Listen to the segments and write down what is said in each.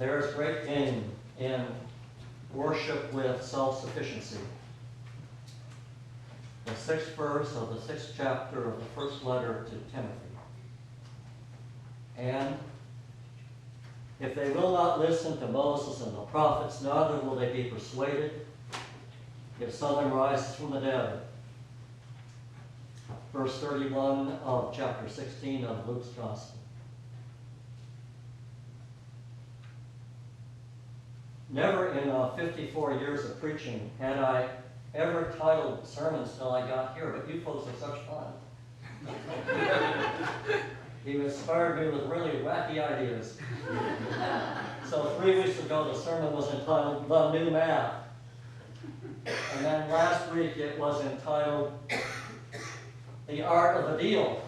There is great gain in worship with self-sufficiency. The 6th verse of the 6th chapter of the first letter to Timothy. And if they will not listen to Moses and the prophets, neither will they be persuaded if someone rises from the dead. Verse 31 of chapter 16 of Luke's Gospel. Never in 54 years of preaching had I ever titled sermons till I got here, but you folks are such fun. You inspired me with really wacky ideas. So 3 weeks ago the sermon was entitled The New Math. And then last week it was entitled The Art of the Deal.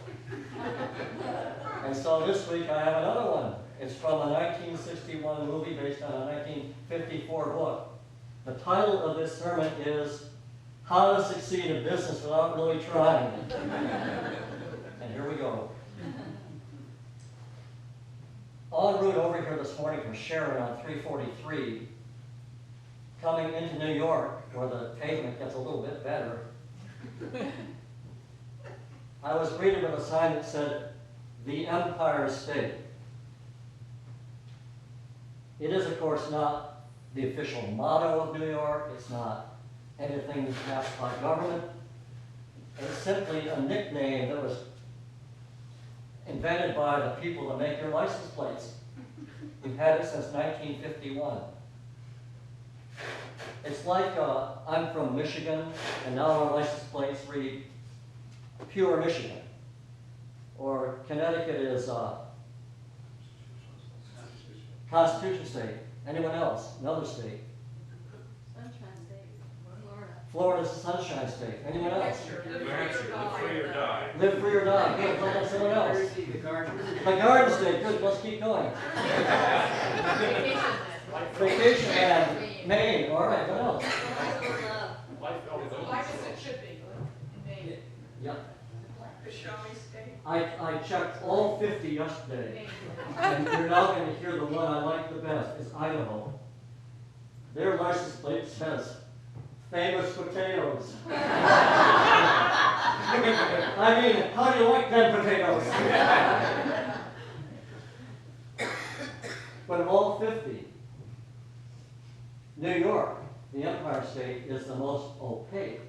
And so this week I have another one. It's from a 1961 movie based on a 1954 book. The title of this sermon is How to Succeed in Business Without Really Trying. And here we go. En route over here this morning from Sharon on 343, coming into New York, where the pavement gets a little bit better, I was greeted with a sign that said, The Empire State. It is, of course, not the official motto of New York. It's not anything passed by government. It's simply a nickname that was invented by the people that make your license plates. We've had it since 1951. It's like I'm from Michigan, and now our license plates read Pure Michigan. Or Connecticut is Constitution State. Anyone else? Another state? Sunshine State. Florida. Florida's the Sunshine State. Anyone else? Live free or die. Live free or die. Good. What about someone else? The Garden State. Good. Let's keep going. Vacation land. Maine. All right. What else? Life as it should be. Maine. Yep. The Shawnee State. I checked all 50 yesterday, and you're now going to hear the one I like the best is Idaho. Their license plate says famous potatoes. I mean, how do you like them potatoes? But of all 50, New York, the Empire State, is the most opaque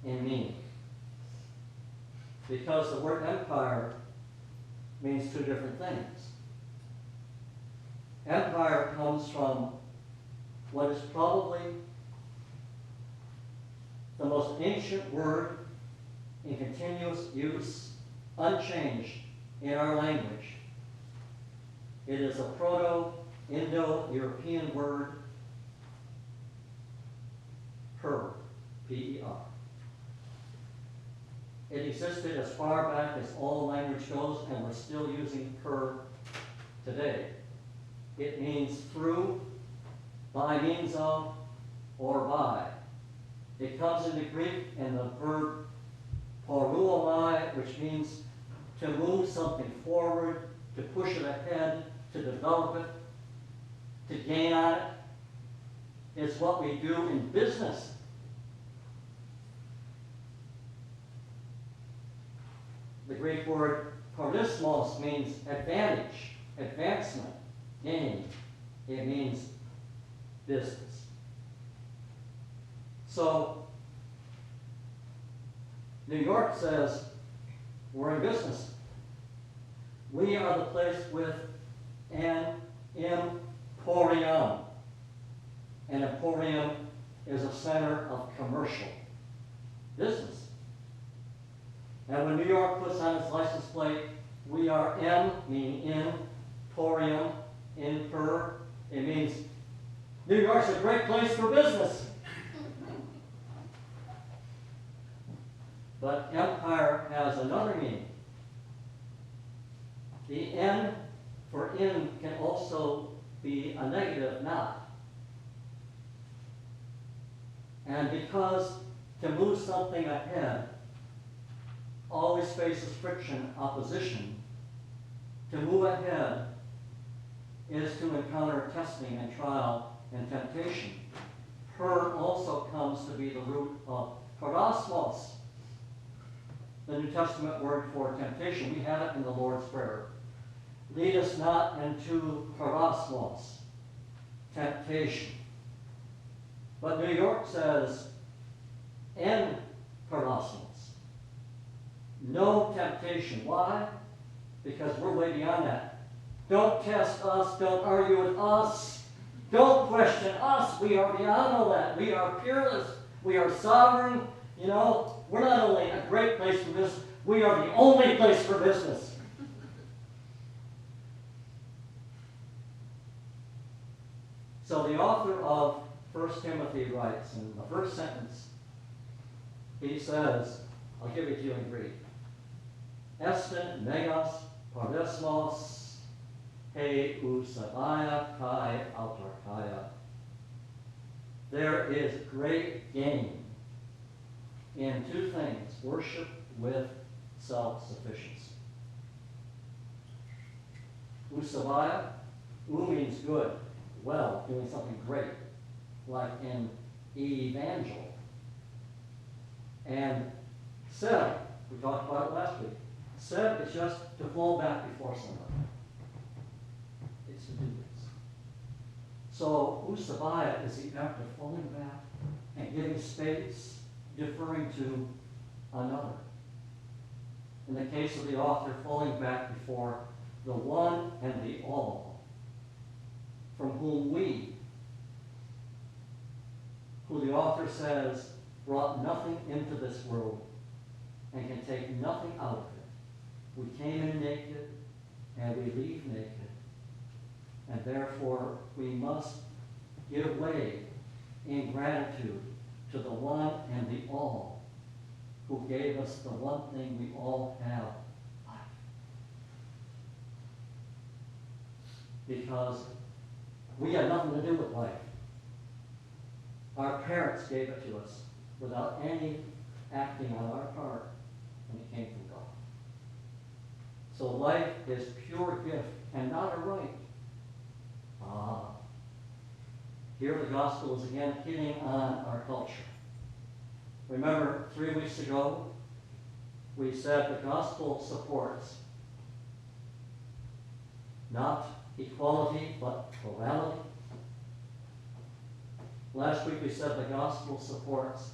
in meaning. Because the word empire means two different things. Empire comes from what is probably the most ancient word in continuous use, unchanged in our language. It is a Proto-Indo-European word, per, P-E-R. It existed as far back as all language goes, and we're still using per today. It means through, by means of, or by. It comes into Greek in the verb poruomai, which means to move something forward, to push it ahead, to develop it, to gain on it. It's what we do in business. The Greek word porismos means advantage, advancement, gain. It means business. So, New York says, we're in business. We are the place with an emporium. An emporium is a center of commercial business. And when New York puts on its license plate, we are M, meaning in, porium, in per. It means New York's a great place for business. But empire has another meaning. The N for in can also be a negative not. And because to move something ahead always faces friction, opposition, to move ahead is to encounter testing and trial and temptation. Per also comes to be the root of parosmos, the New Testament word for temptation. We have it in the Lord's Prayer. Lead us not into parosmos, temptation. But New York says, en parosmos, no temptation. Why? Because we're way beyond that. Don't test us, don't argue with us, don't question us. We are beyond all that. We are peerless, we are sovereign. You know, we're not only a great place for business, we are the only place for business. So the author of 1 Timothy writes in the first sentence, he says, I'll give it to you in Greek. Estin megas parismos he usabia kai autarkia. There is great gain in two things: worship with self-sufficiency. Usabia, means good, well, doing something great, like in evangel. And seb, we talked about it last week. Seb is just to fall back before somebody. It's to do this. So usabia is the act of falling back and giving space, deferring to another. In the case of the author, falling back before the one and the all, from whom we, who the author says brought nothing into this world and can take nothing out of it. We came in naked and we leave naked. And therefore we must give way in gratitude to the one and the all who gave us the one thing we all have, life. Because we had nothing to do with life. Our parents gave it to us without any acting on our part, and it came from God. So life is pure gift and not a right. Here the gospel is again hitting on our culture. Remember 3 weeks ago, we said the gospel supports not equality, but plurality. Last week we said the gospel supports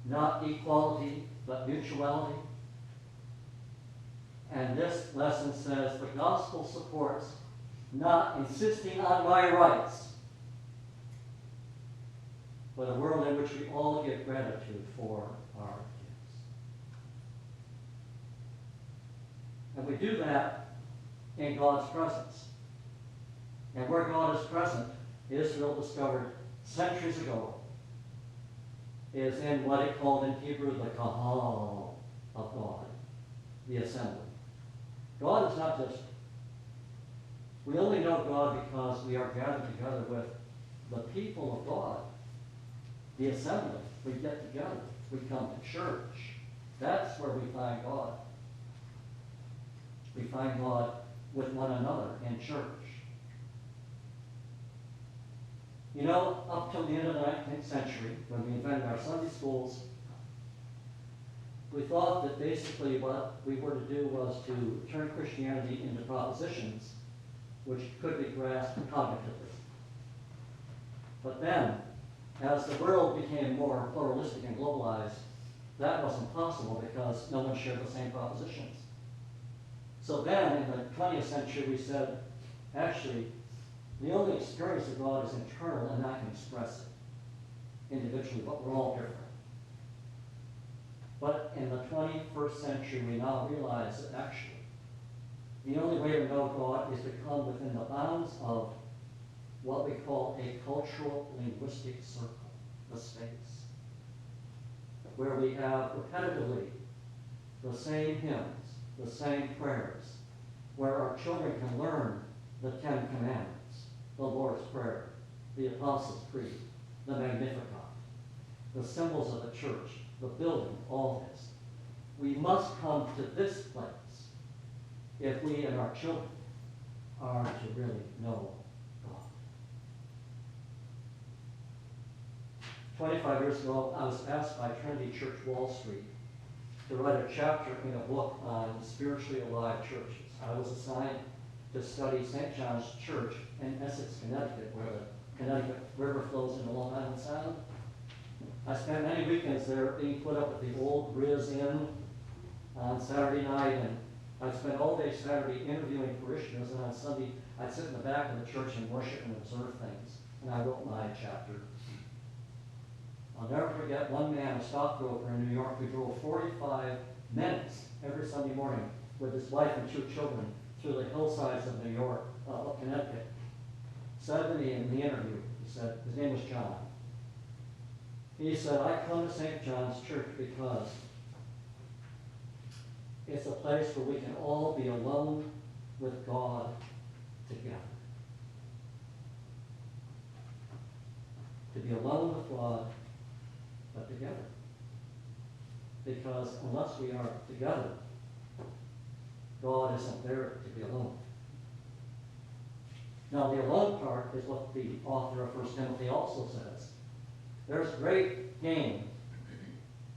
not equality, but mutuality. And this lesson says the gospel supports not insisting on my rights, but a world in which we all give gratitude for our gifts. And we do that in God's presence. And where God is present, Israel discovered centuries ago, is in what it called in Hebrew the kahal of God, the assembly. God is not just, we only know God because we are gathered together with the people of God, the assembly. We get together, we come to church. That's where we find God. We find God with one another in church. You know, up till the end of the 19th century, when we invented our Sunday schools, we thought that basically what we were to do was to turn Christianity into propositions which could be grasped cognitively. But then, as the world became more pluralistic and globalized, that wasn't possible because no one shared the same propositions. So then, in the 20th century, we said, actually, the only experience of God is internal, and I can express it individually, but we're all different. But in the 21st century, we now realize that actually, the only way to know God is to come within the bounds of what we call a cultural linguistic circle, the space, where we have repetitively the same hymns, the same prayers, where our children can learn the 10 Commandments, the Lord's Prayer, the Apostles' Creed, the Magnificat, the symbols of the church, the building, all this. We must come to this place if we and our children are to really know God. 25 years ago, I was asked by Trinity Church Wall Street to write a chapter in a book on spiritually alive churches. I was assigned to study St. John's Church in Essex, Connecticut, where the Connecticut River flows into Long Island Sound. I spent many weekends there being put up at the old Riz Inn on Saturday night, and I'd spend all day Saturday interviewing parishioners, and on Sunday I'd sit in the back of the church and worship and observe things, and I wrote my chapter. I'll never forget one man, a stockbroker in New York, who drove 45 minutes every Sunday morning with his wife and 2 children through the hillsides of New York, Connecticut. Said to me in the interview, he said, his name was John. He said, I come to St. John's Church because it's a place where we can all be alone with God together. To be alone with God, but together. Because unless we are together, God isn't there to be alone. Now, the alone part is what the author of 1 Timothy also says. There's great gain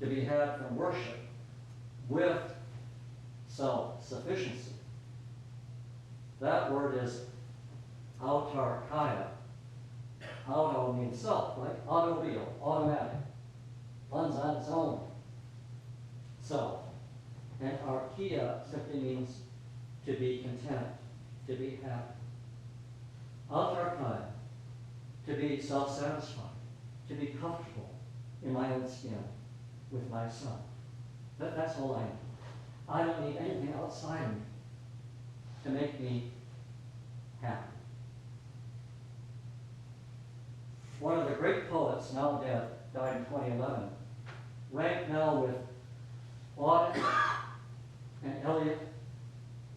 to be had from worship with self-sufficiency. That word is autarkia. Auto means self, right? Automobile, automatic. Runs on its own. Self. And arkia simply means to be content, to be happy. Autarkia, to be self-satisfied, to be comfortable in my own skin with myself. That's all I need. I don't need anything outside of me to make me happy. One of the great poets, now dead, died in 2011, ranked now with Auden and Eliot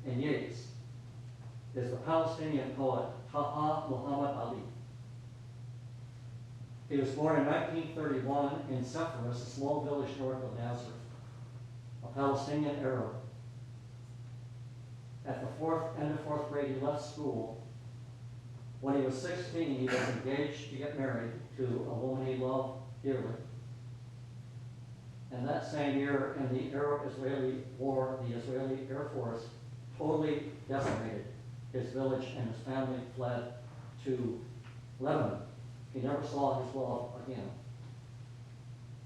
and Yeats, is the Palestinian poet Taha Muhammad Ali. He was born in 1931 in Sepphoris, a small village north of Nazareth, a Palestinian Arab. At the end of fourth grade, he left school. When he was 16, he was engaged to get married to a woman he loved dearly. And that same year, in the Arab-Israeli War, the Israeli Air Force totally decimated his village, and his family fled to Lebanon. He never saw his love again.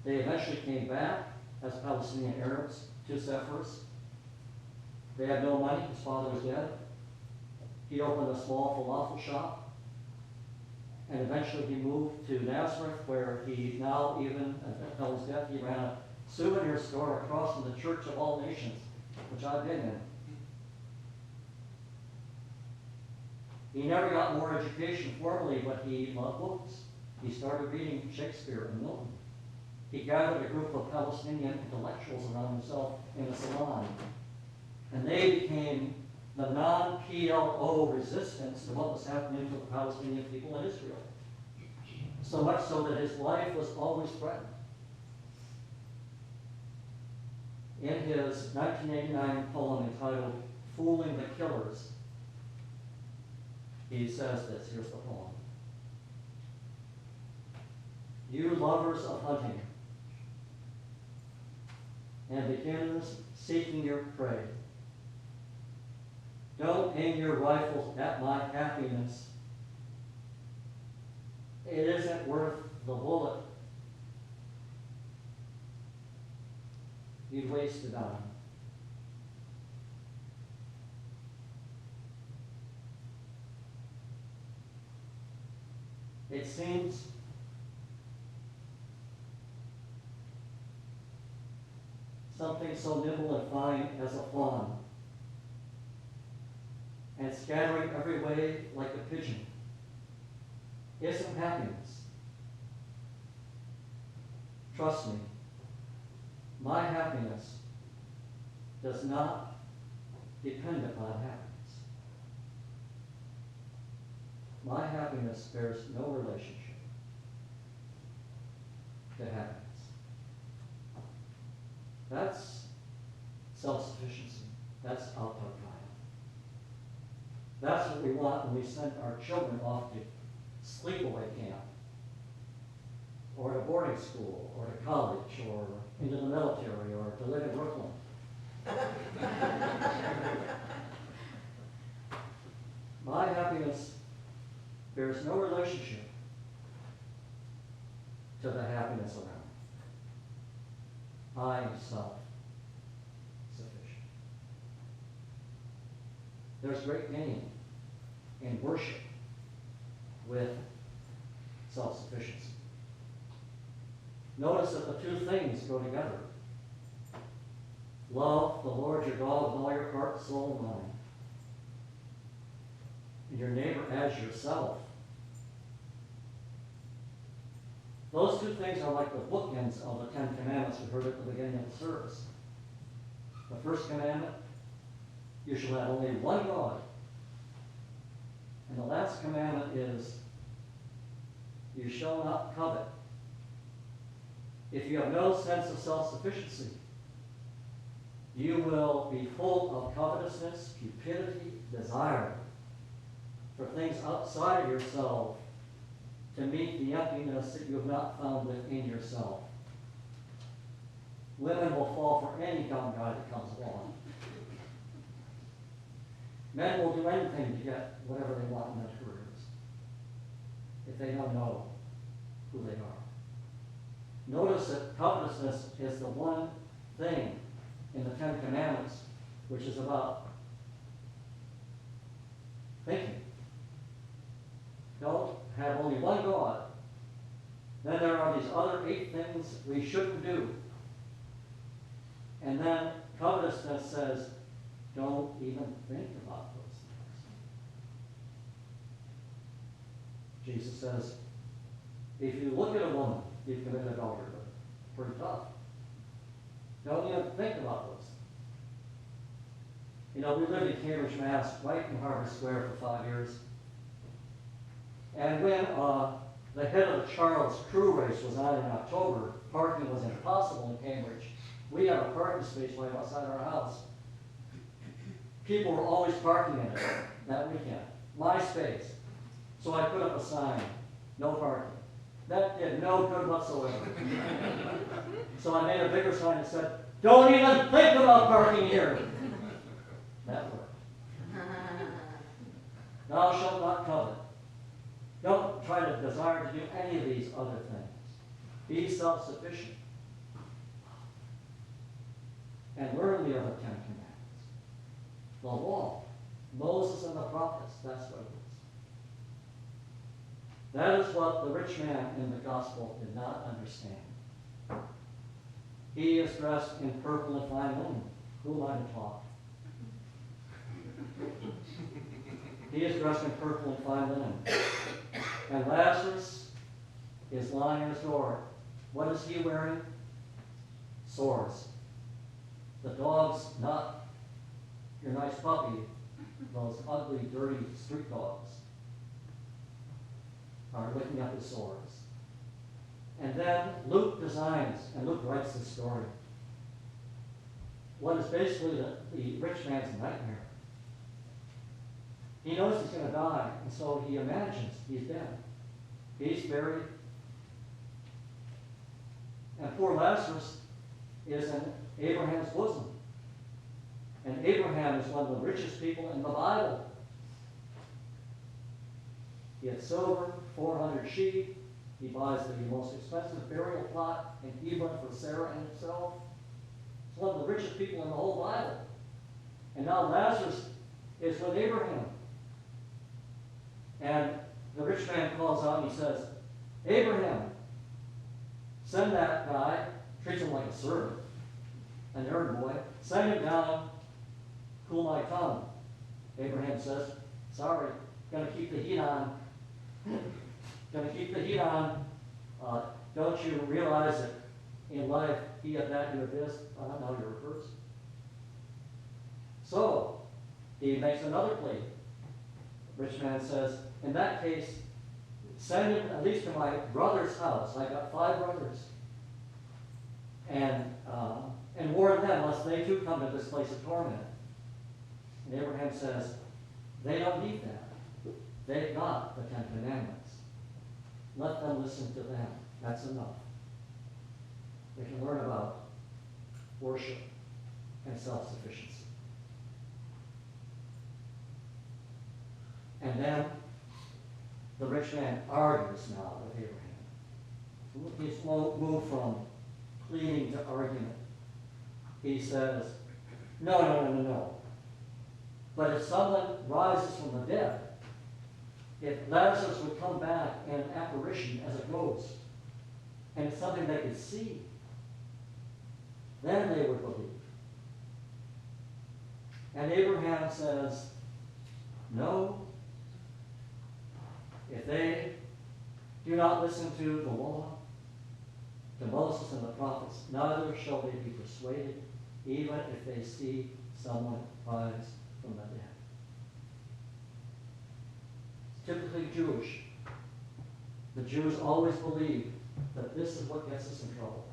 They eventually came back as Palestinian Arabs to Sepphoris. They had no money. His father was dead. He opened a small falafel shop, and eventually he moved to Nazareth, where he now even, until his death, he ran a souvenir store across from the Church of All Nations, which I've been in. He never got more education formally, but he loved books. He started reading Shakespeare and Milton. He gathered a group of Palestinian intellectuals around himself in a salon, and they became the non-PLO resistance to what was happening to the Palestinian people in Israel. So much so that his life was always threatened. In his 1989 poem entitled Fooling the Killers, he says this. Here's the poem. You lovers of hunting and beginners seeking your prey, don't aim your rifles at my happiness. It isn't worth the bullet. You'd waste a dime. It seems something so nimble and fine as a fawn, and scattering every way like a pigeon, isn't happiness. Trust me, my happiness does not depend upon happiness. My happiness bears no relationship to happiness. That's self-sufficiency. That's autarkia. That's what we want when we send our children off to sleepaway camp, or to boarding school, or to college, or into the military, or to live in Brooklyn. My happiness bears no relationship to the happiness around me. I am self-sufficient. There's great gain in worship with self-sufficiency. Notice that the two things go together. Love the Lord your God with all your heart, soul, and mind, and your neighbor as yourself. Those two things are like the bookends of the Ten Commandments we heard at the beginning of the service. The first commandment, you shall have only one God. And the last commandment is, you shall not covet. If you have no sense of self-sufficiency, you will be full of covetousness, cupidity, desire for things outside of yourself to meet the emptiness that you have not found within yourself. Women will fall for any dumb guy that comes along. Men will do anything to get whatever they want in their careers if they don't know who they are. Notice that covetousness is the one thing in the Ten Commandments which is about thinking. Don't have only one God. Then there are these other 8 things we shouldn't do. And then covetousness says, don't even think about those things. Jesus says, if you look at a woman, you've committed adultery. Pretty tough. Don't even think about those things. You know, we lived in Cambridge, Mass, right in Harvard Square for 5 years. And when the head of the Charles Crew race was on in October, parking was impossible in Cambridge. We have a parking space right outside our house. People were always parking in it that weekend. My space. So I put up a sign, no parking. That did no good whatsoever. So I made a bigger sign that said, don't even think about parking here. That worked. Thou shalt not covet. Don't try to desire to do any of these other things. Be self-sufficient. And learn the other 10 commandments. The law. Moses and the prophets, that's what it is. That is what the rich man in the gospel did not understand. He is dressed in purple and fine linen. Who am I to talk? He is dressed in purple and fine linen. And Lazarus is lying at his door. What is he wearing? Sores. The dog's not your nice puppy. Those ugly, dirty street dogs are licking up his sores. And then Luke designs, and Luke writes this story, what is basically the rich man's nightmare. He knows he's going to die, and so he imagines he's dead. He's buried. And poor Lazarus is in Abraham's bosom. And Abraham is one of the richest people in the Bible. He had silver, 400 sheep. He buys the most expensive burial plot in Hebron for Sarah and himself. He's one of the richest people in the whole Bible. And now Lazarus is with Abraham. And the rich man calls out and he says, Abraham, send that guy, treats him like a servant, an errand boy, send him down, cool my tongue. Abraham says, sorry, gonna keep the heat on. Gonna keep the heat on. Don't you realize that in life, he had that, you had this? I don't know, you're a person. So, he makes another plea. The rich man says, in that case, send him at least to my brother's house. I got 5 brothers. And warn them, lest they too come to this place of torment. And Abraham says, They don't need that. They've got the Ten Commandments. Let them listen to them. That's enough. They can learn about worship and self-sufficiency. And then the rich man argues now with Abraham. He's moved from pleading to argument. He says, no. But if someone rises from the dead, if Lazarus would come back in an apparition as a ghost, and it's something they could see, then they would believe. And Abraham says, no. If they do not listen to the law, to Moses and the prophets, neither shall they be persuaded, even if they see someone rise from the dead. It's typically Jewish. The Jews always believe that this is what gets us in trouble.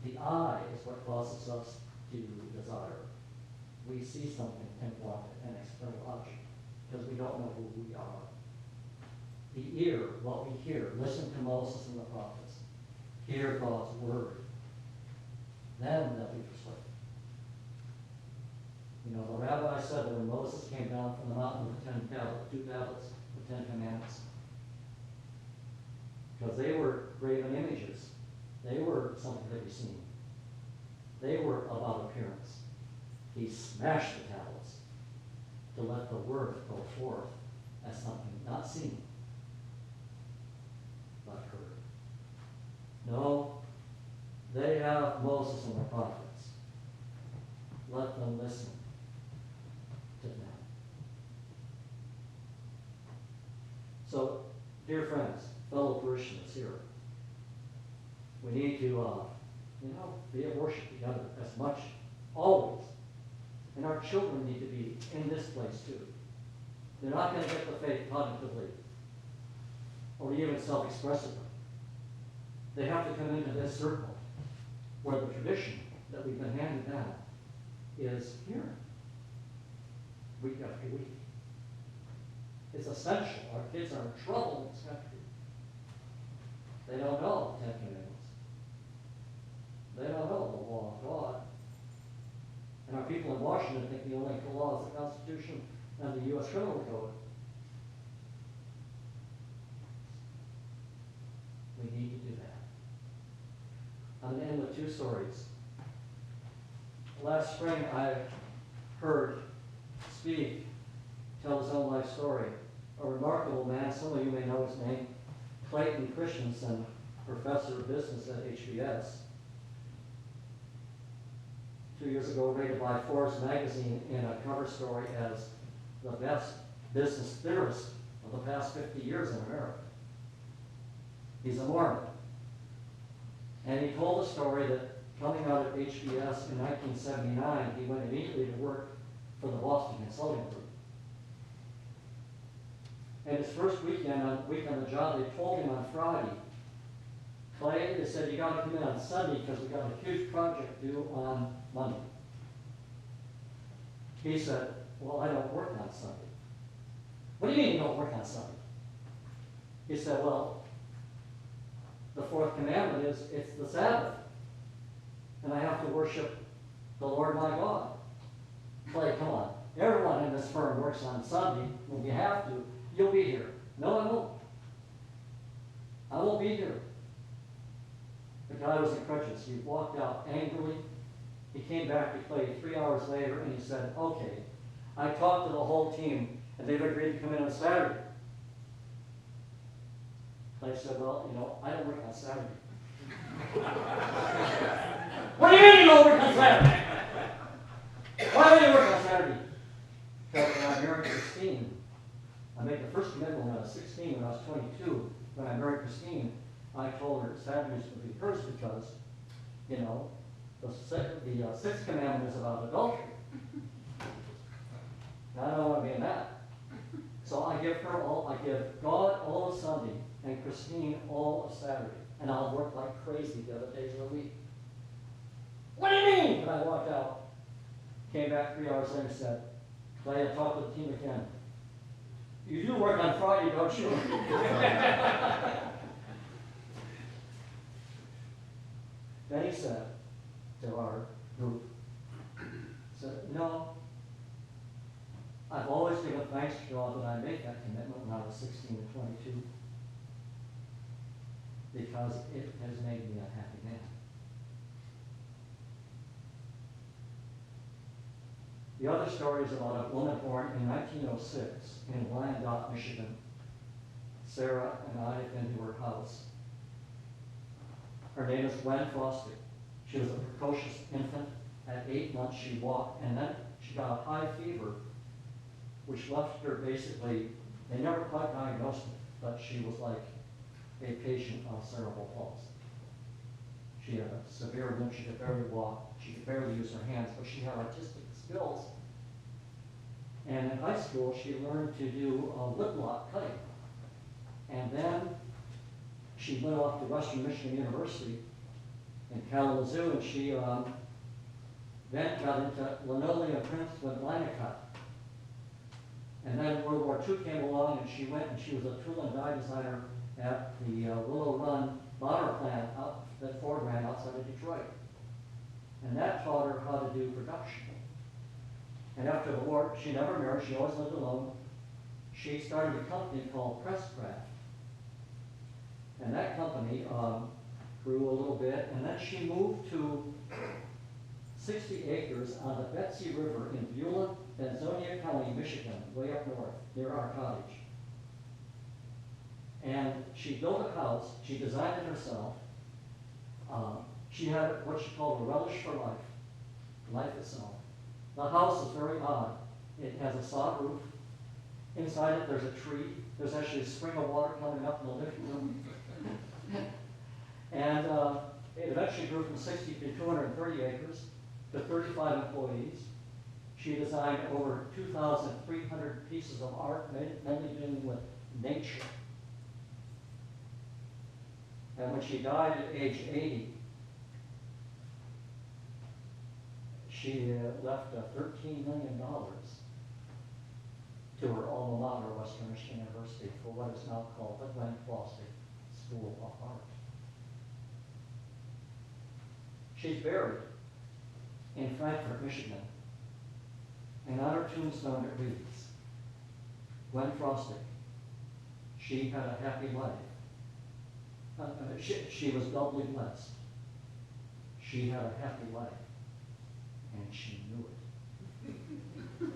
The eye is what causes us to desire. We see something and want it, an external object, because we don't know who we are. The ear, what we hear, listen to Moses and the prophets, hear God's word, then they'll be persuaded. You know, the rabbi said that when Moses came down from the mountain with the 2 tablets, the 10 commandments, because they were graven images. They were something to be seen. They were about appearance. He smashed the tablets to let the word go forth as something not seen, but heard. No, they have Moses and the prophets. Let them listen to them. So, dear friends, fellow parishioners here, we need to, be at worship together as much, always. And our children need to be in this place too. They're not going to get the faith cognitively or even self-expressively. They have to come into this circle where the tradition that we've been handed down is here, week after week. It's essential. Our kids are in trouble in this country. They don't know the 10 Commandments. They don't know the law of God. And our people in Washington think the only law is the Constitution and the U.S. Criminal Code. We need to do that. I'm going to end with 2 stories. Last spring, I heard speak, tell his own life story. A remarkable man, some of you may know his name, Clayton Christensen, professor of business at HBS. 2 years ago, rated by Forbes magazine in a cover story as the best business theorist of the past 50 years in America. He's a Mormon. And he told a story that coming out of HBS in 1979, he went immediately to work for the Boston Consulting Group. And his first week on the job, they told him on Friday, Clay, they said, you got to come in on Sunday because we got a huge project due on Monday. He said, well, I don't work on Sunday. What do you mean you don't work on Sunday? He said, well, the 4th commandment is it's the Sabbath. And I have to worship the Lord my God. Clay, come on. Everyone in this firm works on Sunday. When you have to, you'll be here. No, I won't. I won't be here. The guy was incredulous. He walked out angrily. He came back to Clay 3 hours later and he said, okay, I talked to the whole team and they've agreed to come in on Saturday. Clay said, well, I don't work on Saturday. What do you mean you don't work on Saturday? Why do you work on Saturday? Because when I married Christine, I made the first commitment when I was 16, when I was 22. When I married Christine, I told her Saturdays would be hers because, the 6th commandment is about adultery. And I don't want to be in that. So I give God all of Sunday and Christine all of Saturday. And I'll work like crazy the other days of the week. What do you mean? And I walked out, came back 3 hours later and said, Clay, I talked with the team again. You do work on Friday, don't you? Then he said to our group, said, no, I've always given thanks to God that I made that commitment when I was 16 and 22, because it has made me a happy man. The other story is about a woman born in 1906 in Wyandotte, Michigan. Sarah and I have been to her house. Her name is Gwen Frosty. She was a precocious infant. At 8 months she walked, and then she got a high fever, which left her basically, they never quite diagnosed it, but she was like a patient of cerebral palsy. She had a severe limp, she could barely walk, she could barely use her hands, but she had artistic skills. And in high school, she learned to do lip lock cutting. And then she went off to Western Michigan University in Kalamazoo, and she then got into linoleum prints with Linocut. And then World War II came along, and she went and she was a tool and die designer at the Willow Run bomber plant that Ford ran outside of Detroit. And that taught her how to do production. And after the war, she never married, she always lived alone. She started a company called Presscraft. And that company grew a little bit, and then she moved to 60 acres on the Betsy River in Beulah, Benzonia County, Michigan, way up north, near our cottage. And she built a house, she designed it herself. She had what she called a relish for life, life itself. The house is very odd. It has a sod roof. Inside it there's a tree. There's actually a spring of water coming up in the living room. And it eventually grew from 60 to 230 acres to 35 employees. She designed over 2,300 pieces of art, mainly dealing with nature. And when she died at age 80, she left $13 million to her alma mater, Western Michigan University, for what is now called the Gwen Frosty School of Art. She's buried in Frankfort, Michigan, and on her tombstone it reads, Gwen Frosty, she had a happy life. She was doubly blessed. She had a happy life, and she knew it.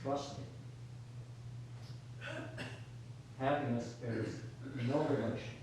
Trust me. Happiness bears no relation